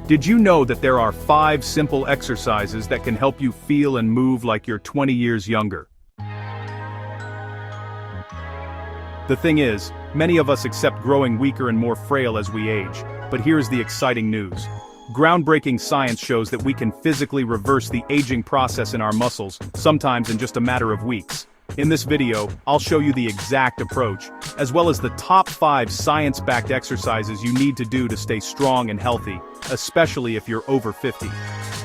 Did you know that there are 5 simple exercises that can help you feel and move like you're 20 years younger? The thing is, many of us accept growing weaker and more frail as we age, but here's the exciting news. Groundbreaking science shows that we can physically reverse the aging process in our muscles, sometimes in just a matter of weeks. In this video, I'll show you the exact approach, as well as the top 5 science-backed exercises you need to do to stay strong and healthy, especially if you're over 50.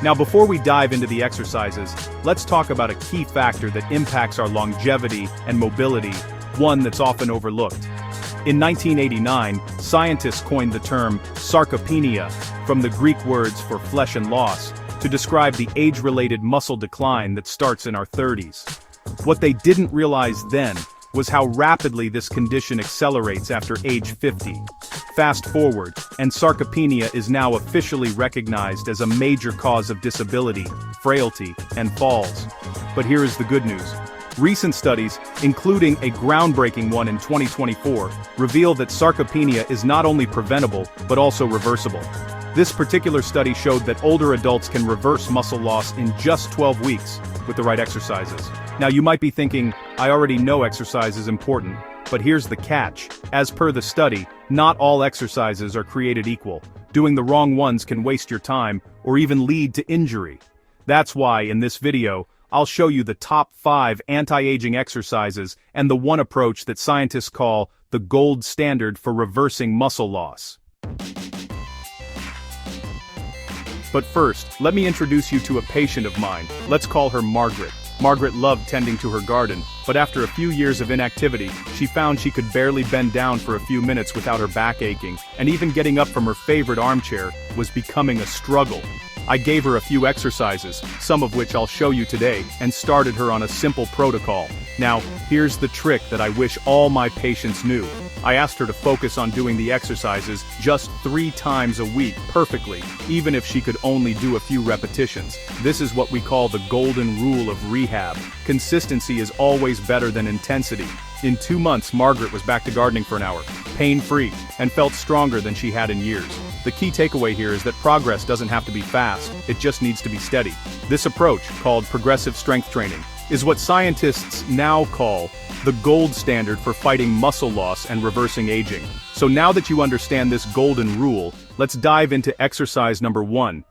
Now before we dive into the exercises, let's talk about a key factor that impacts our longevity and mobility, one that's often overlooked. In 1989, scientists coined the term sarcopenia, from the Greek words for flesh and loss, to describe the age-related muscle decline that starts in our 30s. What they didn't realize then was how rapidly this condition accelerates after age 50. Fast forward, and sarcopenia is now officially recognized as a major cause of disability, frailty, and falls. But here is the good news. Recent studies, including a groundbreaking one in 2024, reveal that sarcopenia is not only preventable, but also reversible. This particular study showed that older adults can reverse muscle loss in just 12 weeks with the right exercises. Now you might be thinking, I already know exercise is important, but here's the catch. As per the study, not all exercises are created equal. Doing the wrong ones can waste your time, or even lead to injury. That's why, in this video, I'll show you the top 5 anti-aging exercises and the one approach that scientists call the gold standard for reversing muscle loss. But first, let me introduce you to a patient of mine. Let's call her Margaret. Margaret loved tending to her garden, but after a few years of inactivity, she found she could barely bend down for a few minutes without her back aching, and even getting up from her favorite armchair was becoming a struggle. I gave her a few exercises, some of which I'll show you today, and started her on a simple protocol. Now, here's the trick that I wish all my patients knew. I asked her to focus on doing the exercises just 3 times a week perfectly, even if she could only do a few repetitions. This is what we call the golden rule of rehab. Consistency is always better than intensity. In 2 months, Margaret was back to gardening for an hour, pain-free, and felt stronger than she had in years. The key takeaway here is that progress doesn't have to be fast, it just needs to be steady. This approach, called progressive strength training, is what scientists now call the gold standard for fighting muscle loss and reversing aging. So now that you understand this golden rule, let's dive into exercise number 1.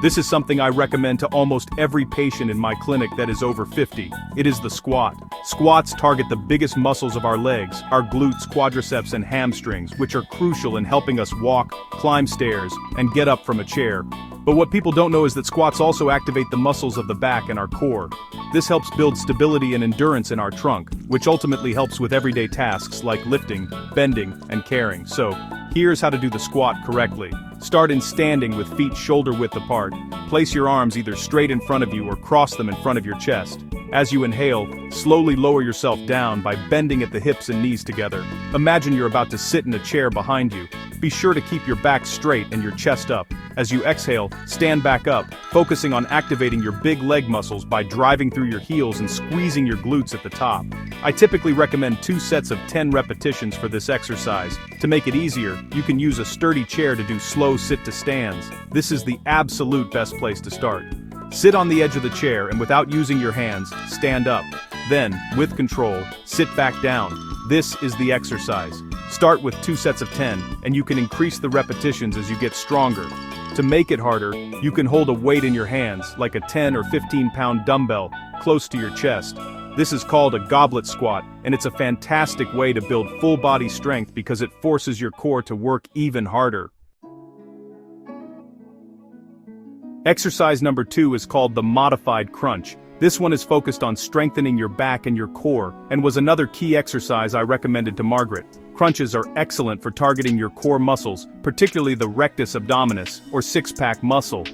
This is something I recommend to almost every patient in my clinic that is over 50. It is the squat. Squats target the biggest muscles of our legs, our glutes, quadriceps, and hamstrings, which are crucial in helping us walk, climb stairs, and get up from a chair. But what people don't know is that squats also activate the muscles of the back and our core. This helps build stability and endurance in our trunk, which ultimately helps with everyday tasks like lifting, bending, and carrying. So, here's how to do the squat correctly. Start in standing with feet shoulder-width apart. Place your arms either straight in front of you or cross them in front of your chest. As you inhale, slowly lower yourself down by bending at the hips and knees together. Imagine you're about to sit in a chair behind you. Be sure to keep your back straight and your chest up. As you exhale, stand back up, focusing on activating your big leg muscles by driving through your heels and squeezing your glutes at the top. I typically recommend 2 sets of 10 repetitions for this exercise. To make it easier, you can use a sturdy chair to do slow sit-to-stands. This is the absolute best place to start. Sit on the edge of the chair and without using your hands, stand up. Then, with control, sit back down. This is the exercise. Start with 2 sets of 10, and you can increase the repetitions as you get stronger. To make it harder, you can hold a weight in your hands, like a 10 or 15-pound dumbbell, close to your chest. This is called a goblet squat, and it's a fantastic way to build full body strength because it forces your core to work even harder. Exercise number 2 is called the modified crunch. This one is focused on strengthening your back and your core, and was another key exercise I recommended to Margaret. Crunches are excellent for targeting your core muscles, particularly the rectus abdominis, or six-pack muscle.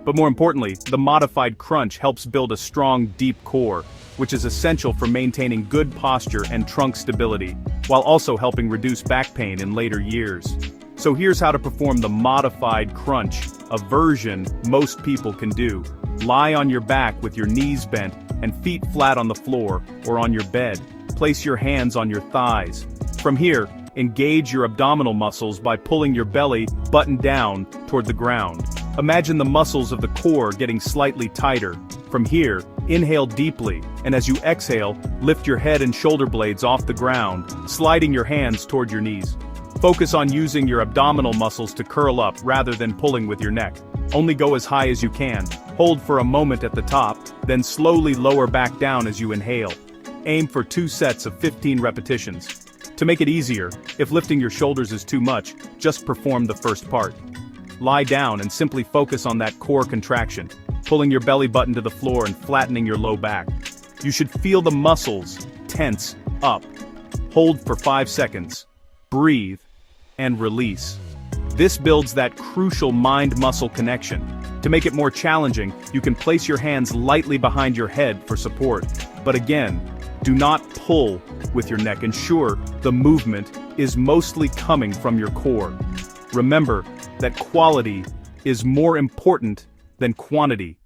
But more importantly, the modified crunch helps build a strong, deep core, which is essential for maintaining good posture and trunk stability, while also helping reduce back pain in later years. So here's how to perform the modified crunch, a version most people can do. Lie on your back with your knees bent and feet flat on the floor or on your bed. Place your hands on your thighs. From here, engage your abdominal muscles by pulling your belly button down toward the ground. Imagine the muscles of the core getting slightly tighter. From here, inhale deeply, and as you exhale, lift your head and shoulder blades off the ground, sliding your hands toward your knees. Focus on using your abdominal muscles to curl up rather than pulling with your neck. Only go as high as you can. Hold for a moment at the top, then slowly lower back down as you inhale. Aim for 2 sets of 15 repetitions. To make it easier, if lifting your shoulders is too much, just perform the first part. Lie down and simply focus on that core contraction, pulling your belly button to the floor and flattening your low back. You should feel the muscles tense up. Hold for 5 seconds. Breathe and release. This builds that crucial mind-muscle connection. To make it more challenging, you can place your hands lightly behind your head for support. But again, do not pull with your neck. Ensure the movement is mostly coming from your core. Remember that quality is more important than quantity.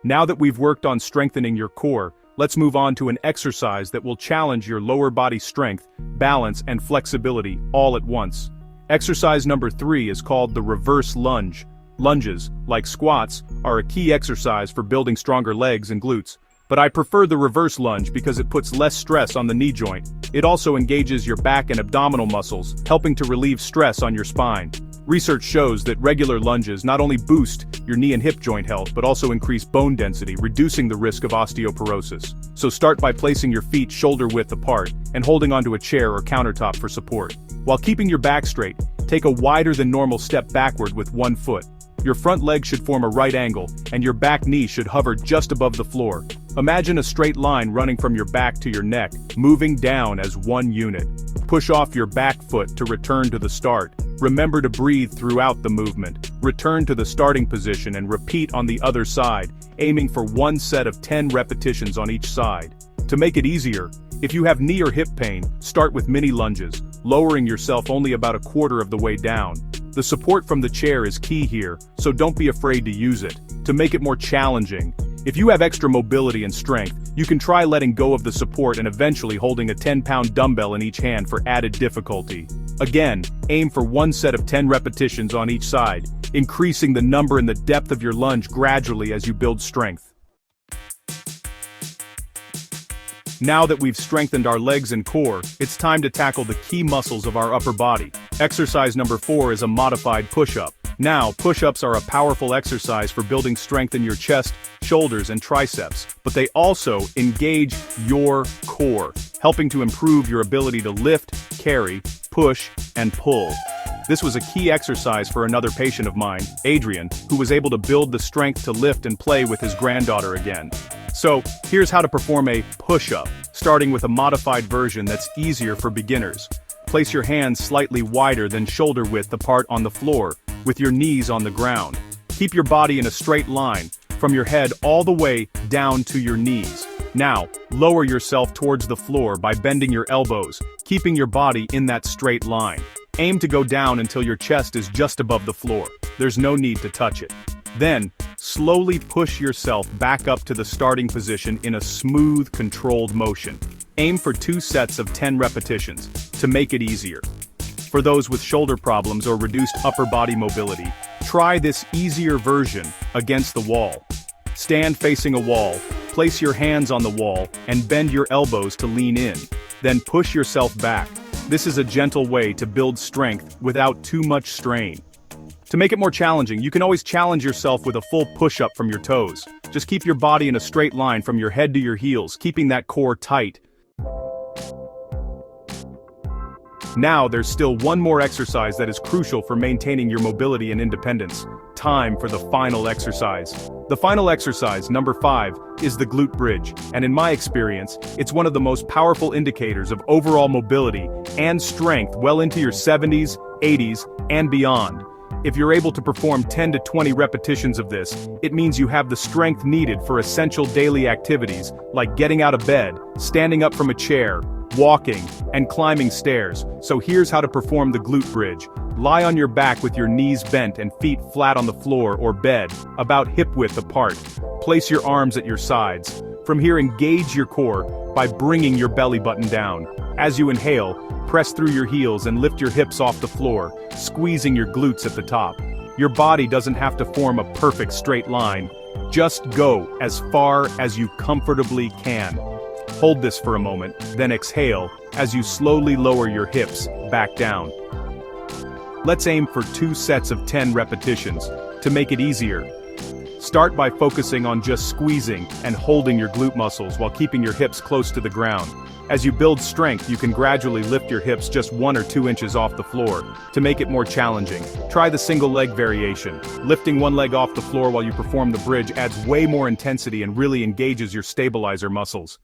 Now that we've worked on strengthening your core, let's move on to an exercise that will challenge your lower body strength, balance, and flexibility all at once. Exercise number 3 is called the Reverse Lunge. Lunges, like squats, are a key exercise for building stronger legs and glutes. But I prefer the reverse lunge because it puts less stress on the knee joint. It also engages your back and abdominal muscles, helping to relieve stress on your spine. Research shows that regular lunges not only boost your knee and hip joint health but also increase bone density, reducing the risk of osteoporosis. So start by placing your feet shoulder-width apart and holding onto a chair or countertop for support. While keeping your back straight, take a wider than normal step backward with one foot. Your front leg should form a right angle, and your back knee should hover just above the floor. Imagine a straight line running from your back to your neck, moving down as one unit. Push off your back foot to return to the start. Remember to breathe throughout the movement. Return to the starting position and repeat on the other side, aiming for one set of 10 repetitions on each side. To make it easier, if you have knee or hip pain, start with mini lunges, lowering yourself only about a quarter of the way down. The support from the chair is key here, so don't be afraid to use it. To make it more challenging, if you have extra mobility and strength, you can try letting go of the support and eventually holding a 10-pound dumbbell in each hand for added difficulty. Again, aim for one set of 10 repetitions on each side, increasing the number and the depth of your lunge gradually as you build strength. Now that we've strengthened our legs and core, it's time to tackle the key muscles of our upper body. Exercise number 4 is a modified push-up. Now, push-ups are a powerful exercise for building strength in your chest, shoulders, and triceps, but they also engage your core, helping to improve your ability to lift, carry, push, and pull. This was a key exercise for another patient of mine, Adrian, who was able to build the strength to lift and play with his granddaughter again. So, here's how to perform a push-up, starting with a modified version that's easier for beginners. Place your hands slightly wider than shoulder width apart on the floor, with your knees on the ground. Keep your body in a straight line, from your head all the way down to your knees. Now, lower yourself towards the floor by bending your elbows, keeping your body in that straight line. Aim to go down until your chest is just above the floor. There's no need to touch it. Then, slowly push yourself back up to the starting position in a smooth, controlled motion. Aim for 2 sets of 10 repetitions, to make it easier. For those with shoulder problems or reduced upper body mobility, try this easier version against the wall. Stand facing a wall, place your hands on the wall, and bend your elbows to lean in. Then push yourself back. This is a gentle way to build strength without too much strain. To make it more challenging, you can always challenge yourself with a full push-up from your toes. Just keep your body in a straight line from your head to your heels, keeping that core tight. Now there's still one more exercise that is crucial for maintaining your mobility and independence. Time for the final exercise. The final exercise, number 5, is the glute bridge, and in my experience, it's one of the most powerful indicators of overall mobility and strength well into your 70s, 80s, and beyond. If you're able to perform 10 to 20 repetitions of this, it means you have the strength needed for essential daily activities, like getting out of bed, standing up from a chair, walking, and climbing stairs. So here's how to perform the glute bridge. Lie on your back with your knees bent and feet flat on the floor or bed, about hip width apart. Place your arms at your sides. From here, engage your core by bringing your belly button down. As you inhale, press through your heels and lift your hips off the floor, squeezing your glutes at the top. Your body doesn't have to form a perfect straight line. Just go as far as you comfortably can. Hold this for a moment, then exhale as you slowly lower your hips back down. Let's aim for 2 sets of 10 repetitions. To make it easier, start by focusing on just squeezing and holding your glute muscles while keeping your hips close to the ground. As you build strength, you can gradually lift your hips just 1 or 2 inches off the floor. To make it more challenging, try the single leg variation. Lifting one leg off the floor while you perform the bridge adds way more intensity and really engages your stabilizer muscles.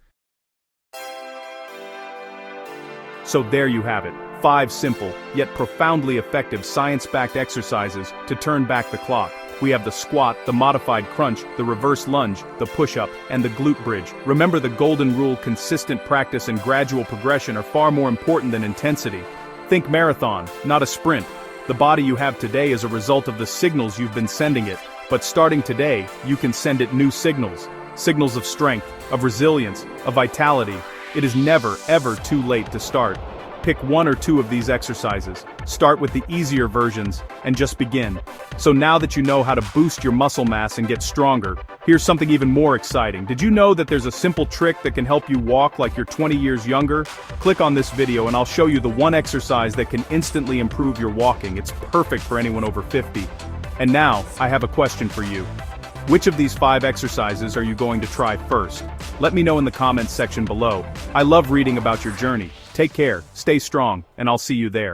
So there you have it, 5 simple, yet profoundly effective science-backed exercises to turn back the clock. We have the squat, the modified crunch, the reverse lunge, the push-up, and the glute bridge. Remember the golden rule: consistent practice and gradual progression are far more important than intensity. Think marathon, not a sprint. The body you have today is a result of the signals you've been sending it, but starting today, you can send it new signals. Signals of strength, of resilience, of vitality. It is never, ever too late to start. Pick 1 or 2 of these exercises, start with the easier versions, and just begin. So now that you know how to boost your muscle mass and get stronger, here's something even more exciting. Did you know that there's a simple trick that can help you walk like you're 20 years younger? Click on this video and I'll show you the one exercise that can instantly improve your walking. It's perfect for anyone over 50. And now, I have a question for you. Which of these 5 exercises are you going to try first? Let me know in the comments section below. I love reading about your journey. Take care, stay strong, and I'll see you there.